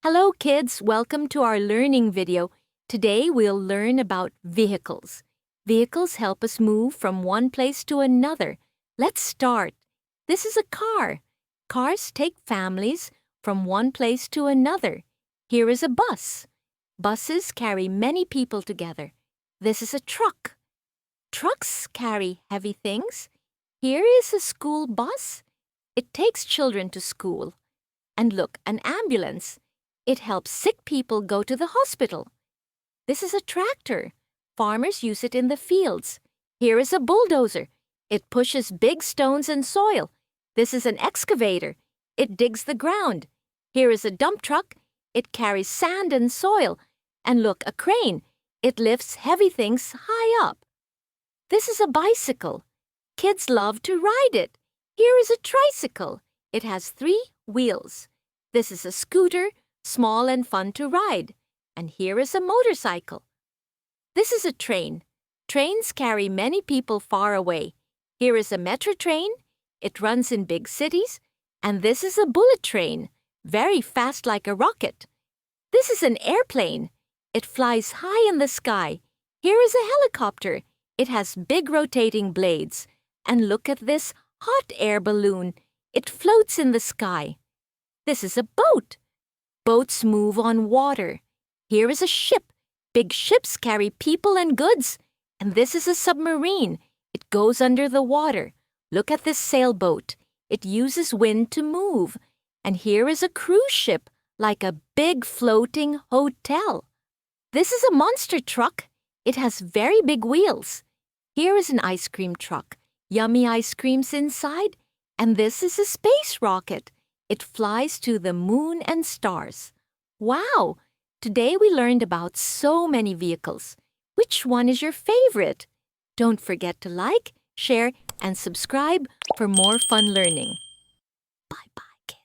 Hello kids, welcome to our learning video. Today we'll learn about vehicles. Vehicles help us move from one place to another. Let's start. This is a car. Cars take families from one place to another. Here is a bus. Buses carry many people together. This is a truck. Trucks carry heavy things. Here is a school bus. It takes children to school. And look, an ambulance. It helps sick people go to the hospital. This is a tractor. Farmers use it in the fields. Here is a bulldozer. It pushes big stones and soil. This is an excavator. It digs the ground. Here is a dump truck. It carries sand and soil. And look, a crane. It lifts heavy things high up. This is a bicycle. Kids love to ride it. Here is a tricycle. It has 3 wheels. This is a scooter, small and fun to ride. And here is a motorcycle. This is a train. Trains carry many people far away. Here is a metro train. It runs in big cities. And this is a bullet train, very fast like a rocket. This is an airplane. It flies high in the sky. Here is a helicopter. It has big rotating blades. And look at this hot air balloon. It floats in the sky. This is a boat. Boats move on water. Here is a ship. Big ships carry people and goods. And this is a submarine. It goes under the water. Look at this sailboat. It uses wind to move. And here is a cruise ship, like a big floating hotel. This is a monster truck. It has very big wheels. Here is an ice cream truck. Yummy ice creams inside. And this is a space rocket. It flies to the moon and stars. Wow! Today we learned about so many vehicles. Which one is your favorite? Don't forget to like, share, and subscribe for more fun learning.